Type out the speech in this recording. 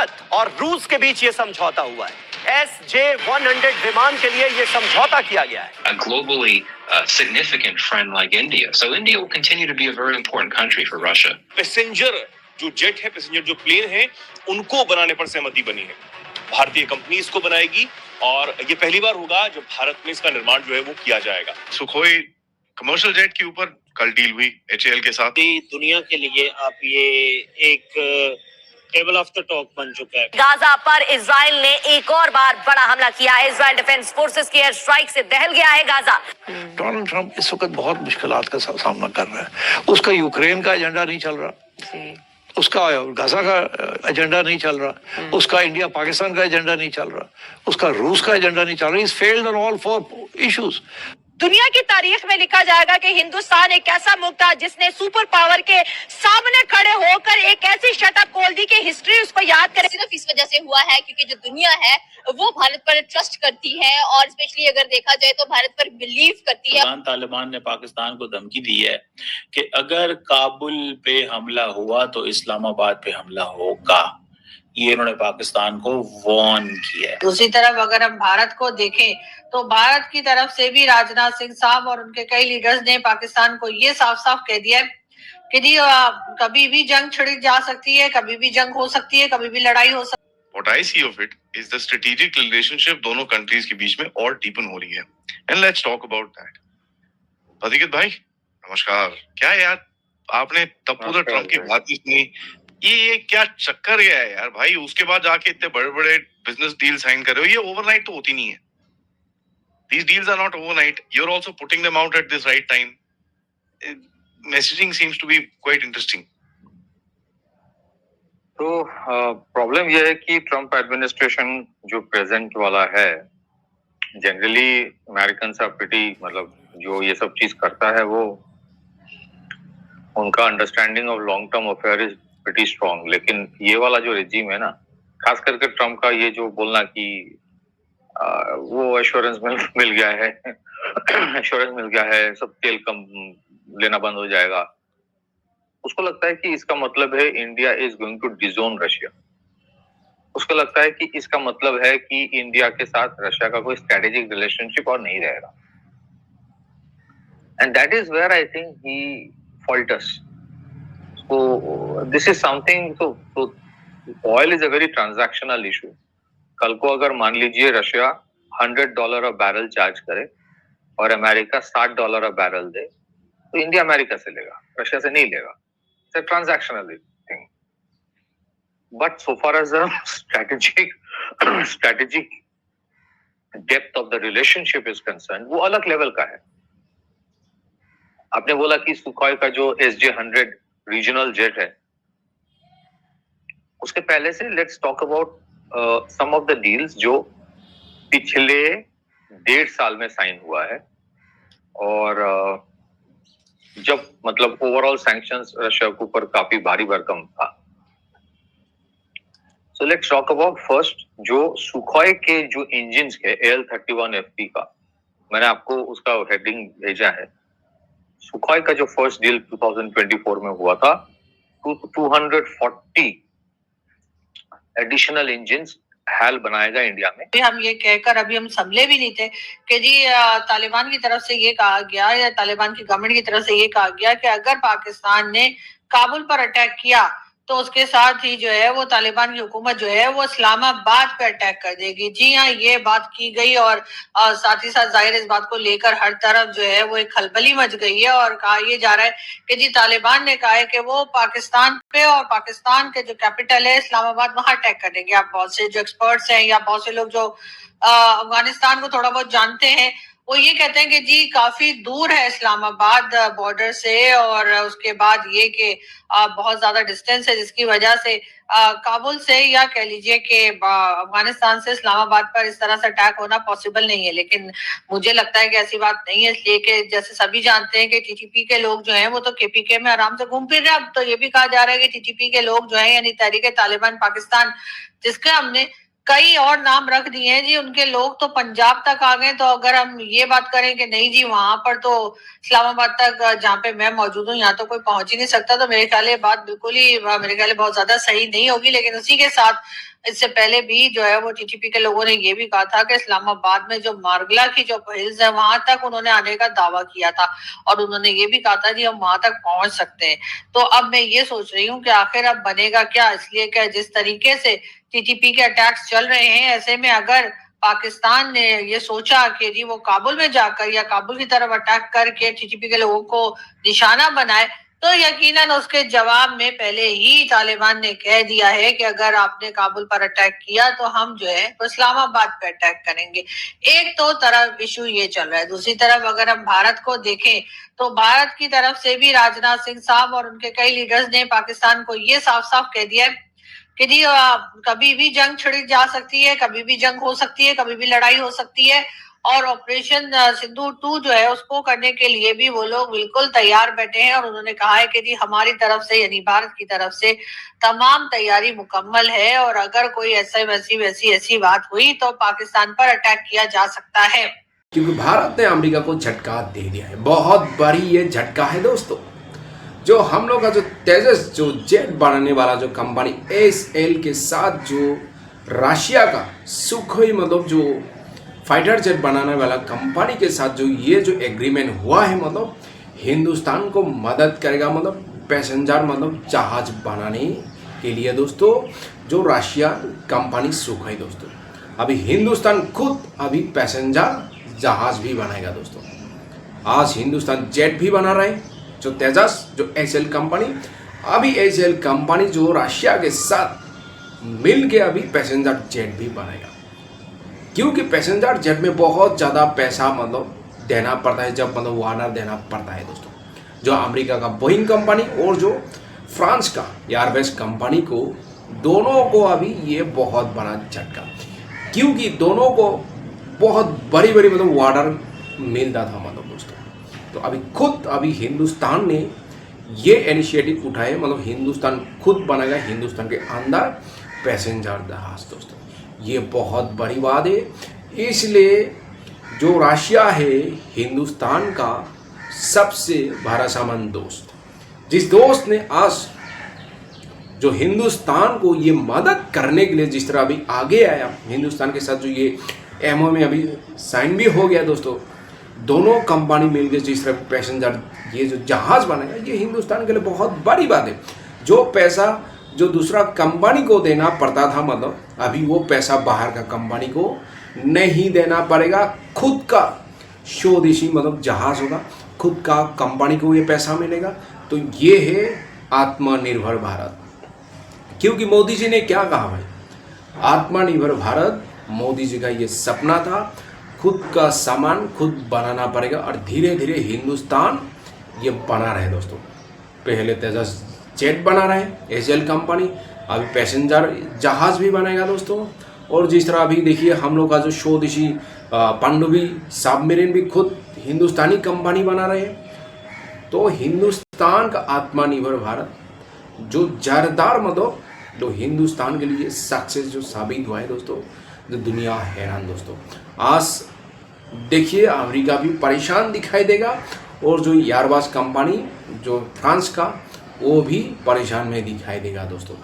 भारत और रूस के बीच ये समझौता हुआ है। SJ-100 विमान के लिए ये समझौता किया गया है। A globally significant friend like India. So India will continue to be a very important country for Russia. Passenger जो जेट है, पैसेंजर जो प्लेन है, उनको बनाने पर सहमति बनी है। भारतीय कंपनी इसको बनाएगी और ये पहली बार होगा जब भारत में इसका निर्माण जो है वो किया जाएगा। सुखोई कमर्शियल जेट के ऊपर कल डील हुई HAL के साथ। दुनिया के लिए आप ये एक टेबल ऑफ द टॉक बन चुका है। गाजा पर इजराइल ने एक और बार बड़ा हमला किया है। इजराइल डिफेंस फोर्सेस की एयर स्ट्राइक से दहल गया है गाजा। डोनाल्ड ट्रंप इस वक्त बहुत मुश्किलात का सामना कर रहा है। उसका यूक्रेन का एजेंडा नहीं चल रहा, उसका गाजा का एजेंडा नहीं चल रहा, उसका इंडिया पाकिस्तान का एजेंडा नहीं चल रहा, उसका रूस का एजेंडा नहीं चल रहा। Is failed on all four issues. दुनिया की तारीख में लिखा जाएगा कि हिंदुस्तान एक ऐसा मुल्क था जिसने सुपर पावर के सामने खड़े होकर एक ऐसी शटअप खोल दी कि हिस्ट्री उसको याद करे। सिर्फ इस वजह से हुआ है क्योंकि जो दुनिया है वो भारत पर ट्रस्ट करती है और स्पेशली अगर देखा जाए तो भारत पर बिलीव करती है। तालिबान ने पाकिस्तान को धमकी दी है कि अगर काबुल पे हमला हुआ तो इस्लामाबाद पे हमला होगा। ये उन्होंने पाकिस्तान को वार्न किया है। दूसरी तरफ अगर हम भारत को देखें तो भारत की तरफ से भी राजनाथ सिंह साहब और उनके कई लीडर्स ने पाकिस्तान को ये साफ साफ कह दिया है कि जी कभी भी जंग छिड़ जा सकती है, कभी भी जंग हो सकती है, कभी भी लड़ाई हो सकती है। What I see of it is the strategic relationship दोनों कंट्रीज के बीच में और डीपन हो रही है। And let's talk about that. अधिकृत भाई नमस्कार। क्या यार आपने तब पूरा ट्रम्प की बात नहीं सुनी? ये क्या चक्कर गया है यार भाई? उसके बाद जाके इतने बड़े बड़े बिजनेस डील साइन कर रहे हो। ये ओवरनाइट तो होती नहीं है। These deals are not overnight. You're also putting them out at this right time. Messaging seems to be quite interesting. तो प्रॉब्लम यह है कि ट्रम्प एडमिनिस्ट्रेशन जो प्रेजेंट वाला है, जनरली अमेरिकन आर प्रीटी, मतलब जो ये सब चीज करता है वो उनका understanding of long term affair is pretty strong. लेकिन ये वाला जो रेजिम है ना, खास करके ट्रम्प का ये जो बोलना कि वो एश्योरेंस मिल गया है एश्योरेंस मिल गया है, सब तेल कम लेना बंद हो जाएगा, उसको लगता है कि इसका मतलब है इंडिया इज गोइंग टू डिजोन रशिया। उसको लगता है कि इसका मतलब है कि इंडिया के साथ रशिया का कोई स्ट्रेटेजिक रिलेशनशिप और नहीं रहेगा। And that is where I think he fault us. So this is something, तो oil is a very transactional issue. कल को अगर मान लीजिए रशिया $100 अ बैरल चार्ज करे और अमेरिका $60 अ बैरल दे, तो इंडिया अमेरिका से लेगा, रशिया से नहीं लेगा। It's a transactional thing. But so far as the strategic depth of the relationship is concern, वो अलग लेवल का है। आपने बोला कि सुखोई का जो SJ-100 रीजनल जेट है, उसके पहले से let's talk about some of the deals जो पिछले 1.5 साल में साइन हुआ है। और जब मतलब ओवरऑल सैंक्शंस रशिया के ऊपर काफी भारी भरकम था। So let's talk about first जो सुखोई के जो इंजिन्स के AL-31FP का, मैंने आपको उसका हेडिंग भेजा है। सुखोई का जो फर्स्ट डील 2024 में हुआ था, 240 एडिशनल इंजिन्स HAL बनाएगा इंडिया में। हम ये कहकर अभी हम संभले भी नहीं थे कि जी तालिबान की तरफ से ये कहा गया या तालिबान की गवर्नमेंट की तरफ से ये कहा गया कि अगर पाकिस्तान ने काबुल पर अटैक किया तो उसके साथ ही जो है वो तालिबान की हुकूमत जो है वो इस्लामाबाद पे अटैक कर देगी। जी हाँ, ये बात की गई और साथ ही साथ जाहिर इस बात को लेकर हर तरफ जो है वो एक खलबली मच गई है और कहा यह जा रहा है कि जी तालिबान ने कहा है कि वो पाकिस्तान पे और पाकिस्तान के जो कैपिटल है इस्लामाबाद, वहां अटैक कर देंगे। आप बहुत से जो एक्सपर्ट्स हैं या बहुत से लोग जो अफगानिस्तान को थोड़ा बहुत जानते हैं, वो ये कहते हैं कि जी काफी दूर है इस्लामाबाद बॉर्डर से और उसके बाद ये कि बहुत ज्यादा डिस्टेंस है, जिसकी वजह से काबुल से या कह लीजिए कि अफगानिस्तान से इस्लामाबाद पर इस तरह से अटैक होना पॉसिबल नहीं है। लेकिन मुझे लगता है कि ऐसी बात नहीं है, इसलिए कि जैसे सभी जानते हैं कि TTP के लोग जो हैं वो तो KPK में आराम से घूम फिर रहे हैं। अब तो ये भी कहा जा रहा है कि TTP के लोग जो है यानी तहरीक तालिबान पाकिस्तान, जिसका हमने कई और नाम रख दिए हैं जी, उनके लोग तो पंजाब तक आ गए। तो अगर हम ये बात करें कि नहीं जी वहां पर तो इस्लामाबाद तक जहाँ पे मैं मौजूद हूँ यहाँ तो कोई पहुंच ही नहीं सकता, तो मेरे ख्याल बात बिल्कुल ही मेरे ख्याल बहुत ज्यादा सही नहीं होगी। लेकिन उसी के साथ इससे पहले भी जो है वो टीटीपी के लोगों ने ये भी कहा था कि इस्लामाबाद में जो मारगला की जो हिल्स है वहां तक उन्होंने आने का दावा किया था और उन्होंने ये भी कहा था जी हम वहां तक पहुंच सकते हैं। तो अब मैं ये सोच रही हूँ कि आखिर अब बनेगा क्या, इसलिए कि जिस तरीके से टीटीपी के अटैक्स चल रहे हैं, ऐसे में अगर पाकिस्तान ने ये सोचा कि जी वो काबुल में जाकर या काबुल की तरफ अटैक करके टीटीपी के लोगों को निशाना बनाए, तो यकीनन उसके जवाब में पहले ही तालिबान ने कह दिया है कि अगर आपने काबुल पर अटैक किया तो हम जो है तो इस्लामाबाद पे अटैक करेंगे। एक तो तरफ इशू ये चल रहा है, दूसरी तरफ अगर हम भारत को देखें तो भारत की तरफ से भी राजनाथ सिंह साहब और उनके कई लीडर्स ने पाकिस्तान को ये साफ साफ कह दिया है कि जी कभी भी जंग छिड़ जा सकती है, कभी भी जंग हो सकती है, कभी भी लड़ाई हो सकती है और ऑपरेशन सिंदूर 2 जो है उसको करने के लिए भी वो लोग बिल्कुल तैयार बैठे हैं। और उन्होंने कहा है कि जी हमारी तरफ से यानी भारत की तरफ से तमाम तैयारी मुकम्मल है और अगर कोई ऐसी बात हुई तो पाकिस्तान पर अटैक किया जा सकता है। क्योंकि भारत ने अमेरिका को झटका दे दिया है, बहुत बड़ी ये झटका है दोस्तों। जो हम लोग का जो तेजस जो जेट बनाने वाला जो कंपनी SL के साथ जो रशिया का सुखोई मतलब जो फाइटर जेट बनाने वाला कंपनी के साथ जो ये जो एग्रीमेंट हुआ है मतलब हिंदुस्तान को मदद करेगा, मतलब पैसेंजर मतलब जहाज बनाने के लिए दोस्तों जो रशिया कंपनी सुखोई दोस्तों। अभी हिंदुस्तान खुद अभी पैसेंजर जहाज भी बनाएगा दोस्तों। आज हिंदुस्तान जेट भी बना रहे हैं जो तेजस जो SL कंपनी, अभी SL कंपनी जो रशिया के साथ मिल के अभी पैसेंजर जेट भी बनाएगा। क्योंकि पैसेंजर जेट में बहुत ज़्यादा पैसा मतलब देना पड़ता है, जब मतलब वार्नर देना पड़ता है दोस्तों। जो अमेरिका का बोइंग कंपनी और जो फ्रांस का एयरबस कंपनी को दोनों को अभी ये बहुत बड़ा झटका, क्योंकि दोनों को बहुत बड़ी बड़ी मतलब वार्नर मिलता था मतलब दोस्तों। तो अभी खुद अभी हिंदुस्तान ने ये इनिशिएटिव उठाए, मतलब हिंदुस्तान खुद बनाएगा हिंदुस्तान के अंदर पैसेंजर जहाज दोस्तों। ये बहुत बड़ी बात है। इसलिए जो रशिया है हिंदुस्तान का सबसे भरोसेमंद दोस्त, जिस दोस्त ने आज जो हिंदुस्तान को ये मदद करने के लिए जिस तरह अभी आगे आया, हिंदुस्तान के साथ जो ये MOU में अभी साइन भी हो गया दोस्तों। दोनों कंपनी मिलकर जिस तरह पैसेंजर ये जो जहाज बनाएगा, ये हिंदुस्तान के लिए बहुत बड़ी बात है। जो पैसा जो दूसरा कंपनी को देना पड़ता था मतलब अभी वो पैसा बाहर का कंपनी को नहीं देना पड़ेगा, खुद का स्वदेशी मतलब जहाज होगा, खुद का कंपनी को ये पैसा मिलेगा। तो ये है आत्मनिर्भर भारत। क्योंकि मोदी जी ने क्या कहा भाई, आत्मनिर्भर भारत मोदी जी का ये सपना था, खुद का सामान खुद बनाना पड़ेगा और धीरे धीरे हिंदुस्तान ये बना रहे दोस्तों। पहले तेजस जेट बना रहे SL कंपनी, अभी पैसेंजर जहाज भी बनेगा दोस्तों। और जिस तरह अभी देखिए हम लोग का जो स्वदेशी पनडुब्बी सबमरीन भी खुद हिंदुस्तानी कंपनी बना रहे हैं। तो हिंदुस्तान का आत्मनिर्भर भारत जो जरदार मतलब जो हिंदुस्तान के लिए सक्सेस जो साबित हुआ है दोस्तों, जो दुनिया हैरान दोस्तों। आज देखिए अमेरिका भी परेशान दिखाई देगा और जो एयरबस कंपनी जो फ्रांस का वो भी परेशान में दिखाई देगा दोस्तों।